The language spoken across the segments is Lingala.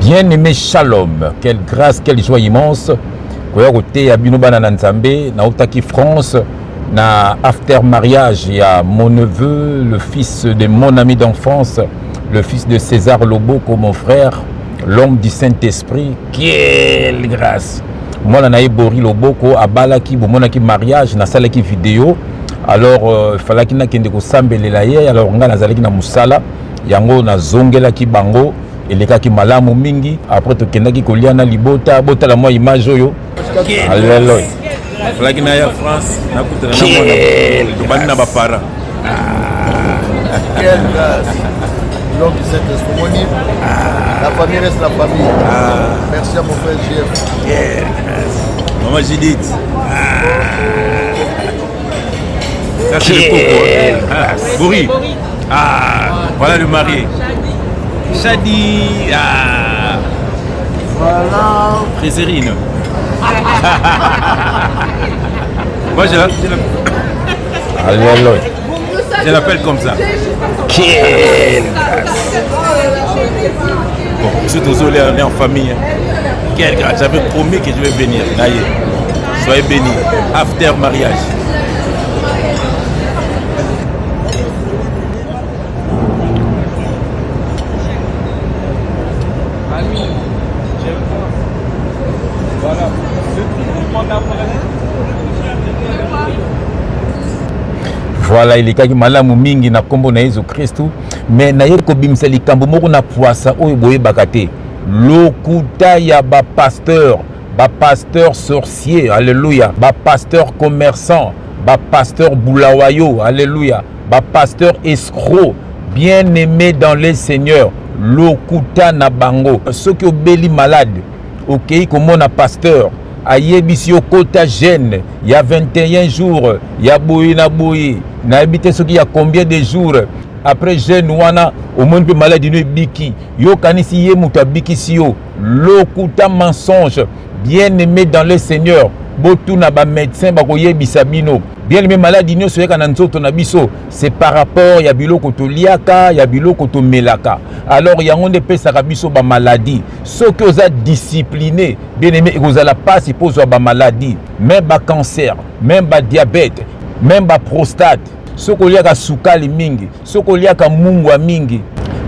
Bien-aimé Shalom, quelle grâce, quelle joie immense. Koya côté ya bino bana na Nzambe na utaki France na after mariage il y a mon neveu, le fils de mon ami d'enfance, le fils de César Loboko, mon frère, l'homme du Saint-Esprit. Quelle grâce. Moi na Bori Loboko abalaki bomonaki mariage na salaki vidéo. Alors il fallait qu'il na kende ko sambelela ye, alors nga nazalaki na musala yango na zongelaki bango elekaki malamu mingi. Après tokendaki kolia na libota botala moi image oyo. Alléluia. Flagi na ya France na kutana na mwana tobani na bapara. Quelle grâce. L'homme du Saint-Esprit. La famille reste la famille. Merci à mon frère JF. Quelle grâce. Maman Judith. Ça c'est le coco. Bouri. Voilà le marié. Chadi. Voilà. Frézérine. Moi je l'appelle comme ça. Bon, je suis désolé, on est en famille. Quelle grâce, j'avais promis que je vais venir. Soyez bénis. After mariage. Voilà, il est kaki malamu mingi na kombo na Yesu Kristu, mais na yeko bimisa likambo moko na poisa oyo boye bakate. Lokuta ya ba pasteur sorcier, alléluia, ba pasteur commerçant, ba pasteur boulawayo, alléluia, ba pasteur escroc, bien-aimé dans le Seigneur. Lokuta na bango, ceux qui obéli malade, ok, comme on a pasteur. Ayebisi okota jeune, il y a 21 jours, il y a boyi na boyi, na habité ce qui y a combien de jours après jeune wana au monde pe maladie no biki, yo kanisi ye muta biki si yo, lokuta mensonge, bien-aimé dans le Seigneur. Botu na ba médecin ba koyebisa bino bien aimé maladie nyo soyeka na nzoto na biso, c'est par rapport ya biloko to liaka ya biloko to melaka. Alors yango nde pesaka biso ba maladie, soki oza discipliné bien aimé ekozala pasi pozwa ba maladie, même ba cancer, même ba diabète, même ba prostate, soki oliaka sukali mingi, soki oliaka mungwa mingi,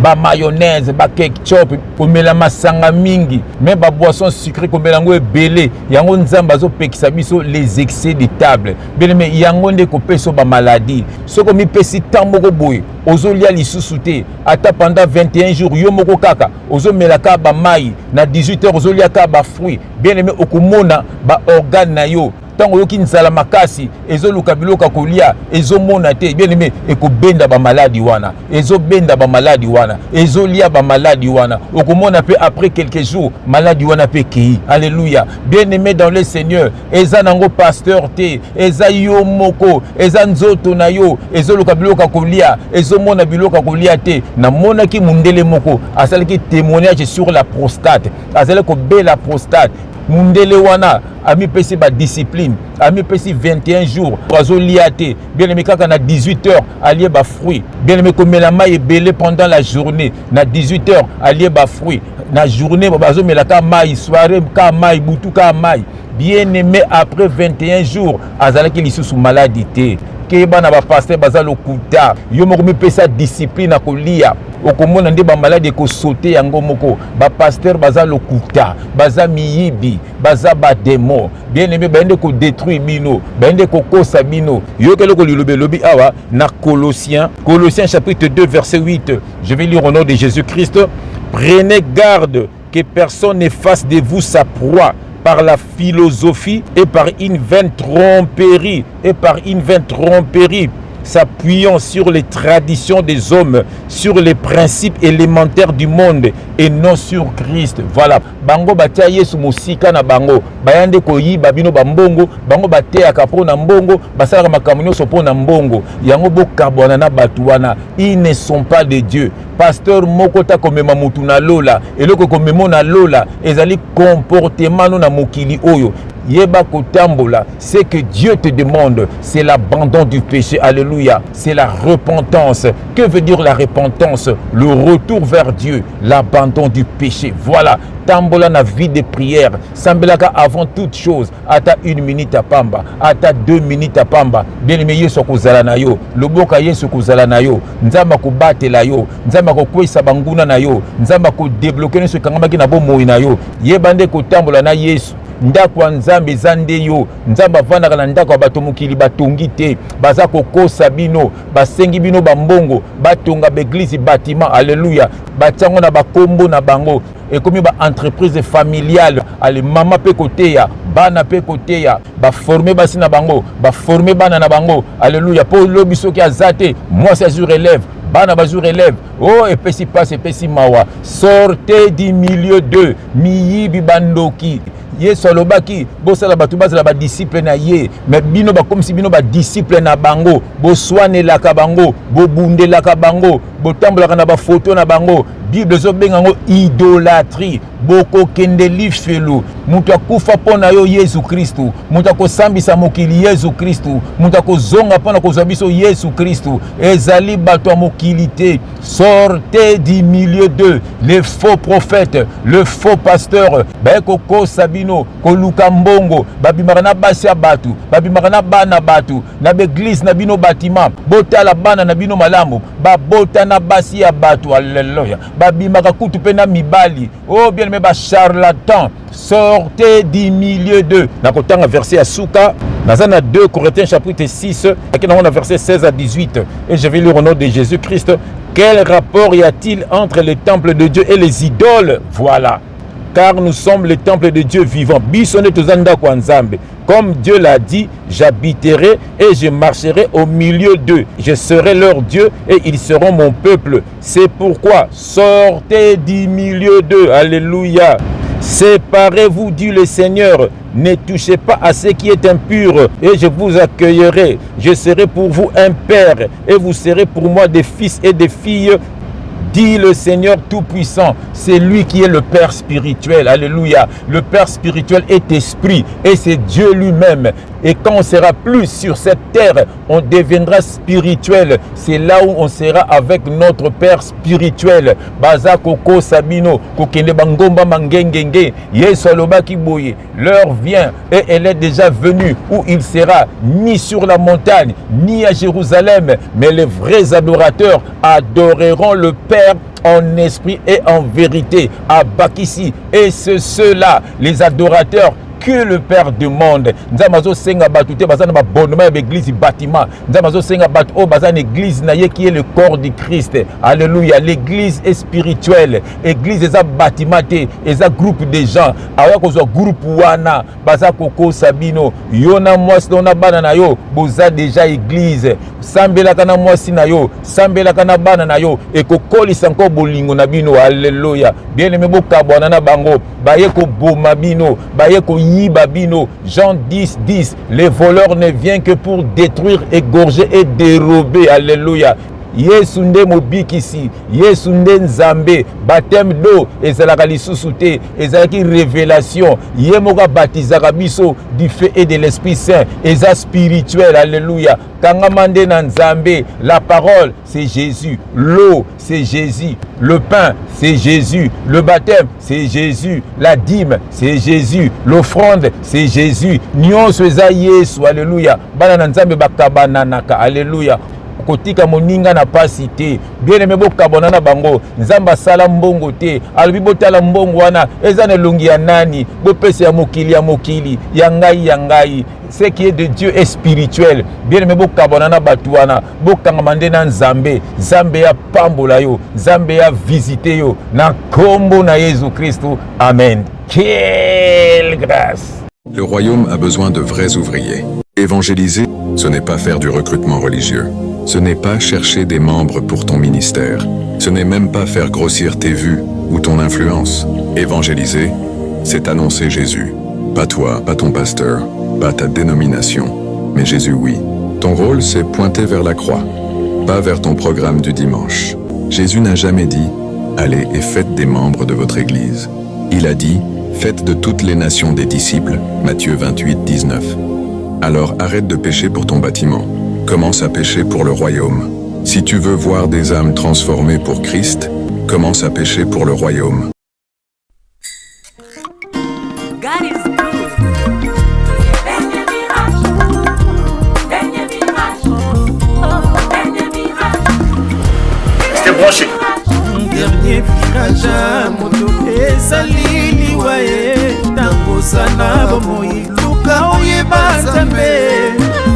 ba mayonnaise, ba ketchup, komela masanga mingi, même ba boisson sucrée komela ngo ebele, yango nzamba zo pekisa biso les excès de table. Bien mais yango nde ko peso ba maladie. Soko mi pesi tamboko boy, ozolia lisusu te, ata pendant 21 jours yo moko kaka, ozo melaka ba mai na 18h ozolia ka ba fruit. Bien aimé okomona ba organe na yo. Tango yoki nzala makasi ezoluka biloka kolia ezomona te bien aimé ekobenda ba maladi wana ezobenda ba maladi wana ezolia ba maladi wana okomona pe après quelques jours maladi wana pe ki. Alléluia. Bien aimé dans le Seigneur, eza nango pasteur te, eza yo moko, eza nzoto na yo ezoluka biloka kolia ezomona biloka kolia te. Na mona ki mundele moko asalaki témoignage sur la prostate, azali ko bela prostate. Mundele wana ami pesi ba discipline, ami pesi 21 jours ozo liate bien aimé kaka na 18h allié ba fruit, bien aimé komela mai ebele pendant la journée na 18h allié ba fruit na journée bazo melaka mai soirée ka mai butu ka mai. Bien aimé après 21 jours azalaki lisusu maladie te keba na ba pasteur baza lokuta yo moko mi pesa discipline na kolia okomona nde ba malade ko sauter yango moko ba pasteur baza lokuta baza miyibi baza ba démon bien aimé bende ko détruire bino bende ko kosa bino yo kelo ko lilobe lobi awa na Colossiens chapitre 2 verset 8. Je vais lire au nom de Jésus-Christ. Prenez garde que personne ne fasse de vous sa proie par la philosophie et par une vaine tromperie, s'appuyant sur les traditions des hommes, sur les principes élémentaires du monde et non sur Christ. Voilà. Bango batia Yesu musika na bango. Bayande koyiba bino bambongo, bango batea kapo na mbongo, basala makamunyo sopo na mbongo. Yango bo kabwana na batuwana, ils ne sont pas de Dieu. Pasteur mokota komema mutu na lola, eloko komemo na lola, ezali comportement na mokili oyo. yeba kotambola. Ce que Dieu te demande, c'est l'abandon du péché. Alléluia. C'est la repentance. Que veut dire la repentance? Le retour vers Dieu, l'abandon du péché. Voilà. Tambola na vie de prière. Sambelaka avant toute chose. Ata 1 minute à pamba. Ata 2 minutes à pamba. Bien aimé Yesu kozala na yo. Loboka Yesu kozala na yo. Nzamba ko batela yo. Nzamba ko kwesa banguna na yo. Nzamba ko débloquer ne ce kangama ki na bomoi na yo. Yebande ko tambola na Yesu. Ndako ya Nzambe eza nde yo. Nzambe avandaka na ndako ya bato mokili batongi te. Baza kokosa bino, basengi bino bambongo, batonga beglise bâtiment. Alléluia. Batiango na bakombo na bango. Ekomi ba entreprise familiale. Ale mama pe koteya, bana pe koteya, ba former basi na bango, ba former bana na bango. Alléluia. Po lobi soki azate, moi c'est sur élève. Bana bazur élève. Oh, epesi passe, epesi mawa. Sortez du milieu d'eux. Miyibi bandoki. Yesu alobaki bosala bato bazala ba disciple na ye, mais bino ba comme si bino ba disciple na bango, boswanelaka bango, bobundelaka bango, botambolaka na ba photo na bango. Bible zo bengango idolâtrie. Boko kende lifelo. Mutu akufa pona yo Yesu Kristu. Mutu akosambisa mokili Yesu Kristu. Mutu akozonga pona kozwa biso Yesu Kristu. Ezali bato mokili te. Sortez du milieu d'eux les faux prophètes, le faux pasteur. Baeko ko sabino koluka mbongo. Babimaka na basi ya batu, babimaka na bana batu, na beglise na bino bâtiment. Botala bana na bino malamu, babota na basi ya batu. Alléluia. Babimaka kutu pe na mibali. Oh bien aimé ba charlatan. Sortez du milieu d'eux. Nakotanga verset à Souka. Dans 2 Corinthiens chapitre 6, on a verset 16 à 18. Et je vais lire au nom de Jésus-Christ. Quel rapport y a-t-il entre le temple de Dieu et les idoles? Voilà. Car nous sommes le temple de Dieu vivant. Bisonne tozanda kwa Nzambe. Comme Dieu l'a dit, j'habiterai et je marcherai au milieu d'eux. Je serai leur Dieu et ils seront mon peuple. C'est pourquoi sortez du milieu d'eux. Alléluia. Séparez-vous, dit le Seigneur. Ne touchez pas à ce qui est impur et je vous accueillerai. Je serai pour vous un père et vous serez pour moi des fils et des filles, dit le Seigneur Tout-Puissant. C'est lui qui est le Père spirituel. Alléluia. Le Père spirituel est esprit et c'est Dieu lui-même. Et quand on sera plus sur cette terre, on deviendra spirituel. C'est là où on sera avec notre Père spirituel. Baza koko sabino, kokende bangomba mangengenge. Yesu alobaki boye. L'heure vient et elle est déjà venue où il sera ni sur la montagne, ni à Jérusalem. Mais les vrais adorateurs adoreront le Père en esprit et en vérité. À Bakissi. Et c'est ceux-là, les adorateurs, que le Père demande. Nzamazo senga batu te bazana ba bonnement de l'église bâtiment. Nzamazo senga batu o bazana église na ye qui est le corps du Christ. Alléluia. L'église est spirituelle. Église est un bâtiment te, est un groupe de gens. Awa ko zo groupe wana baza koko sabino. Yona mwasi dona bana na yo, boza déjà église. Sambela kana mwasi na yo, sambela kana bana na yo et ko kolisa encore bolingo na bino. Alléluia. Bien aimé bokabwana na bango, baye ko boma bino, baye ko Babino. Jean 10, 10. Les voleurs ne viennent que pour détruire, égorger et dérober. Alléluia. Yesu nde mobikisi, Yesu nde Nzambe, baptême d'eau ezalaka lisusu te, ezalaki révélation. Ye moka batizaka biso du feu et de l'Esprit Saint, eza spirituel. Alléluia. Kangama nde na Nzambe, la parole c'est Jésus, l'eau c'est Jésus, le pain c'est Jésus, le baptême c'est Jésus, la dîme c'est Jésus, l'offrande c'est Jésus. Nyonso eza Yesu. Alléluia. Bana na Nzambe bakabananaka. Alléluia. Kotika moninga na pasi te. Bien aimé bokabona na bango. Nzamba sala mbongo te. Albi botala mbongo wana eza na longi ya nani? Bopese ya mokili ya ngai. Ce qui est de Dieu est spirituel. Bien aimé bokabona na batu wana. Bokanga mande na Nzambe. Nzambe ya pambola yo. Nzambe ya visite yo. Na kombo na Jésus Christ. Amen. Quelle grâce. Le royaume a besoin de vrais ouvriers. Évangéliser, ce n'est pas faire du recrutement religieux. Ce n'est pas chercher des membres pour ton ministère. Ce n'est même pas faire grossir tes vues ou ton influence. Évangéliser, c'est annoncer Jésus. Pas toi, pas ton pasteur, pas ta dénomination, mais Jésus oui. Ton rôle, c'est pointer vers la croix, pas vers ton programme du dimanche. Jésus n'a jamais dit « Allez et faites des membres de votre Église ». Il a dit « Faites de toutes les nations des disciples. Matthieu 28, 19. Alors arrête de pécher pour ton bâtiment. Commence à pécher pour le royaume. Si tu veux voir des âmes transformées pour Christ, commence à pécher pour le royaume. God is good. Restez branchés. Dernier virage, moto ezali liwa ye takosana bomoi luka oyeba nzambe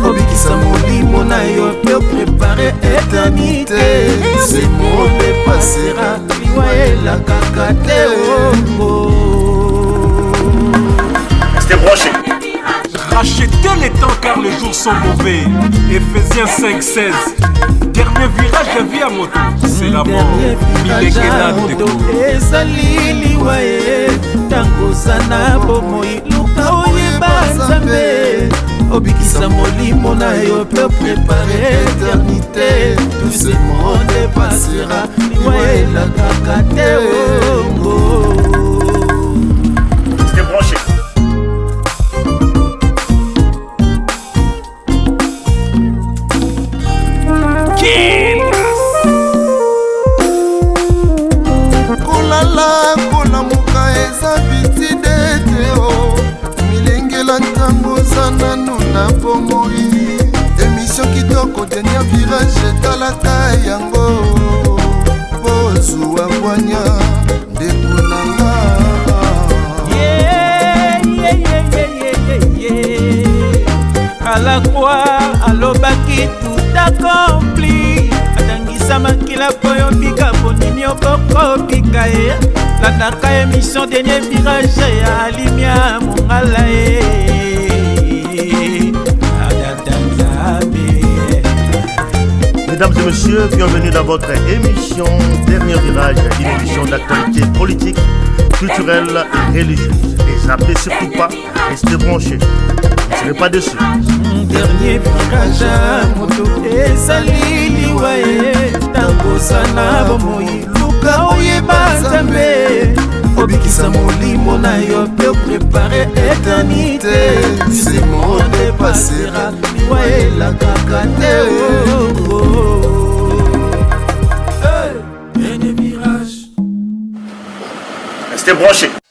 obikisa molimo na yo pe prépare éternité ce monde passera liwa elakaka te Restez branchés. Rachetez les temps car les jours sont mauvais. Ephésiens 5:16. Dernier virage de vie à moto, c'est la mort. Milekena moto ezali liwa ye takosana bomoi luka oyeba nzambe obikisa molimo na yo pe préparer éternité tout ce monde passera liwa elakaka te Restez branchés. kolala kolamuka eza bitide te o milengela ntango oza nanu na bomoi emission kitoko dernier virage etalaka yango bozuwa bwanya ndekunanga alakwa alobaki tout accompli atangisa makila po yo bika ponini okokobika ye landaka émission dernier virage ya alimia mongala ye Mesdames et messieurs, bienvenue dans votre émission Dernier Virage, une émission d'actualité politique, culturelle et religieuse. Et zappez surtout pas, restez branchés, vous ne serez pas déçus. Dernier virage, moto ezali liwa ye takosana bomoi luka oyeba nzambe obikisa molimo na yo pe préparer éternité ce monde passera liwa elakaka te Restez branchés.